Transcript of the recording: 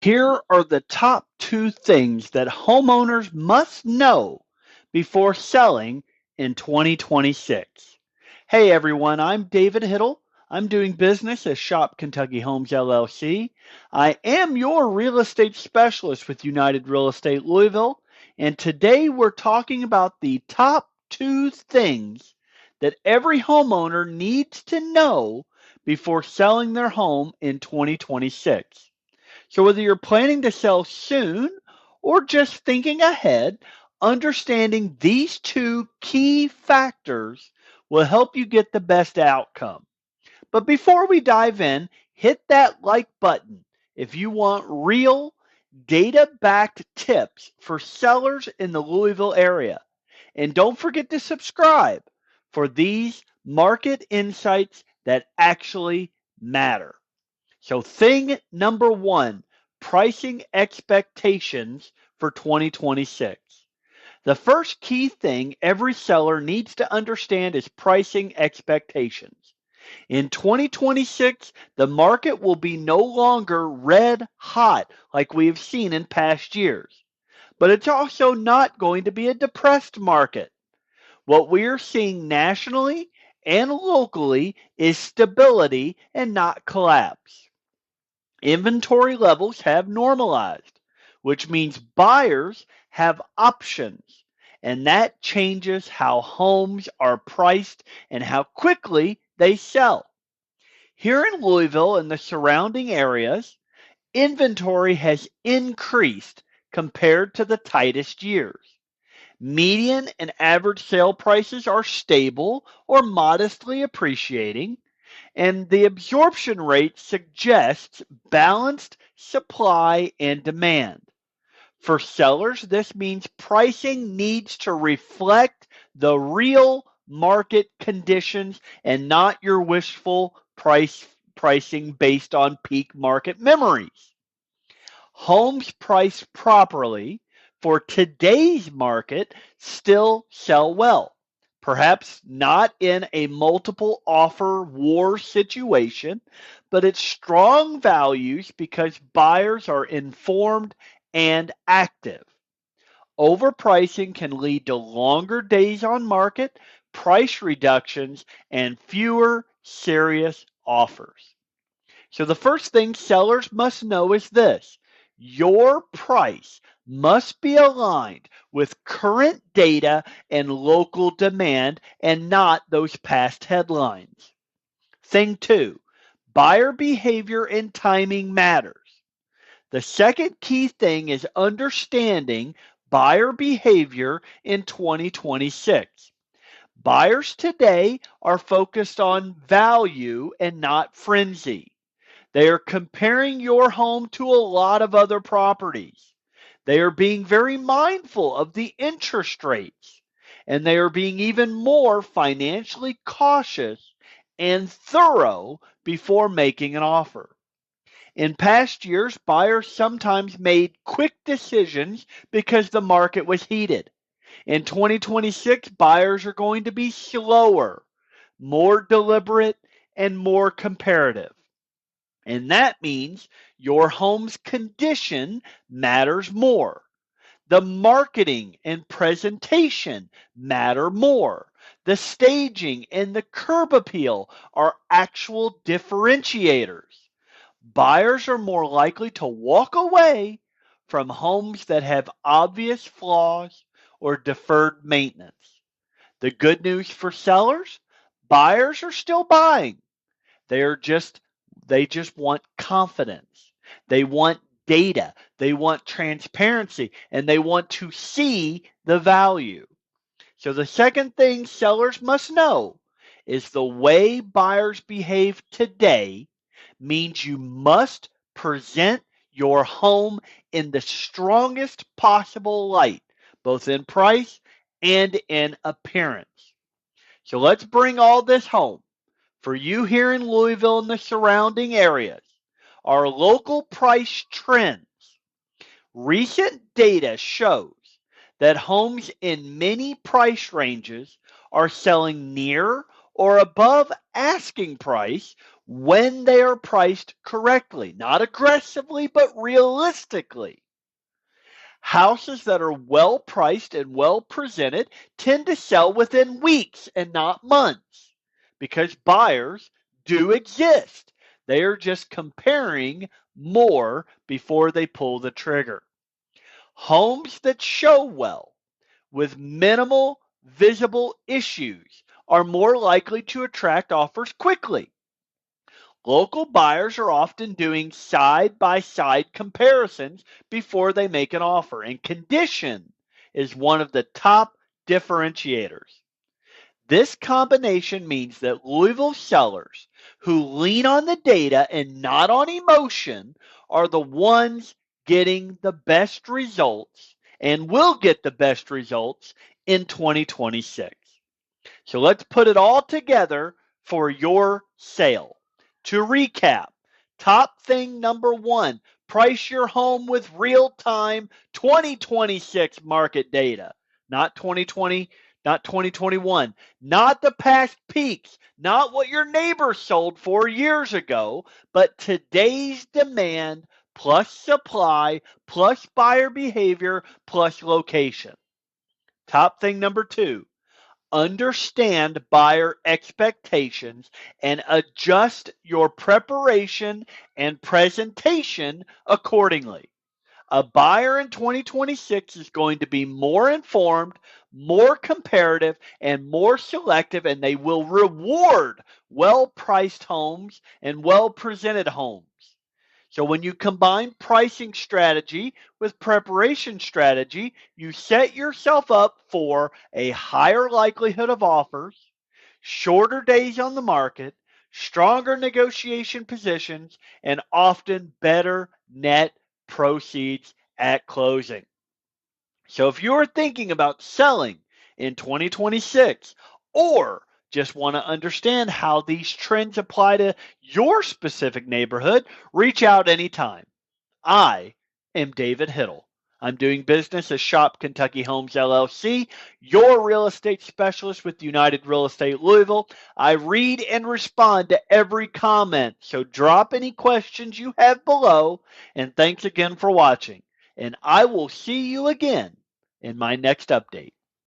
Here are the top 2 things that homeowners must know before selling in 2026. Hey everyone, I'm David Hittle. I'm doing business at Shop Kentucky Homes LLC. I am your real estate specialist with United Real Estate Louisville, and today we're talking about the top 2 things that every homeowner needs to know before selling their home in 2026. So whether you're planning to sell soon or just thinking ahead, understanding these 2 key factors will help you get the best outcome. But before we dive in, hit that like button if you want real data-backed tips for sellers in the Louisville area. And don't forget to subscribe for these market insights that actually matter. So, thing number 1, pricing expectations for 2026. The first key thing every seller needs to understand is pricing expectations. In 2026, the market will be no longer red hot like we have seen in past years, but it's also not going to be a depressed market. What we are seeing nationally and locally is stability and not collapse. Inventory levels have normalized, which means buyers have options, and that changes how homes are priced and how quickly they sell. Here in Louisville and the surrounding areas, inventory has increased compared to the tightest years. Median and average sale prices are stable or modestly appreciating, and the absorption rate suggests balanced supply and demand. For sellers, this means pricing needs to reflect the real market conditions and not your wishful pricing based on peak market memories. Homes priced properly for today's market still sell well. Perhaps not in a multiple offer war situation, but it's strong values because buyers are informed and active. Overpricing can lead to longer days on market, price reductions, and fewer serious offers. So the first thing sellers must know is this: your price must be aligned with current data and local demand and not those past headlines. Thing 2, buyer behavior and timing matters. The second key thing is understanding buyer behavior in 2026. Buyers today are focused on value and not frenzy. They are comparing your home to a lot of other properties. They are being very mindful of the interest rates, and they are being even more financially cautious and thorough before making an offer. In past years, buyers sometimes made quick decisions because the market was heated. In 2026, buyers are going to be slower, more deliberate, and more comparative. And that means your home's condition matters more. The marketing and presentation matter more. The staging and the curb appeal are actual differentiators. Buyers are more likely to walk away from homes that have obvious flaws or deferred maintenance. The good news for sellers: buyers are still buying. They are just they just want confidence. They want data. They want transparency, and they want to see the value. So the second thing sellers must know is the way buyers behave today means you must present your home in the strongest possible light, both in price and in appearance. So let's bring all this home. For you here in Louisville and the surrounding areas, our local price trends. Recent data shows that homes in many price ranges are selling near or above asking price when they are priced correctly, not aggressively, but realistically. Houses that are well priced and well presented tend to sell within weeks and not months because buyers do exist. They are just comparing more before they pull the trigger. Homes that show well with minimal visible issues are more likely to attract offers quickly. Local buyers are often doing side by side comparisons before they make an offer, and condition is one of the top differentiators. This combination means that Louisville sellers who lean on the data and not on emotion are the ones getting the best results and will get the best results in 2026. So let's put it all together for your sale. To recap, top thing number one, price your home with real-time 2026 market data, not 2020, not 2021, not the past peaks, not what your neighbor sold 4 years ago, but today's demand plus supply plus buyer behavior plus location. Top thing number two, understand buyer expectations and adjust your preparation and presentation accordingly. A buyer in 2026 is going to be more informed, more comparative, and more selective, and they will reward well-priced homes and well-presented homes. So when you combine pricing strategy with preparation strategy, you set yourself up for a higher likelihood of offers, shorter days on the market, stronger negotiation positions, and often better net proceeds at closing. So if you're thinking about selling in 2026 or just want to understand how these trends apply to your specific neighborhood, reach out anytime. I am David Hittle. I'm doing business as Shop Kentucky Homes LLC, your real estate specialist with United Real Estate Louisville. I read and respond to every comment, so drop any questions you have below. And thanks again for watching. And I will see you again in my next update.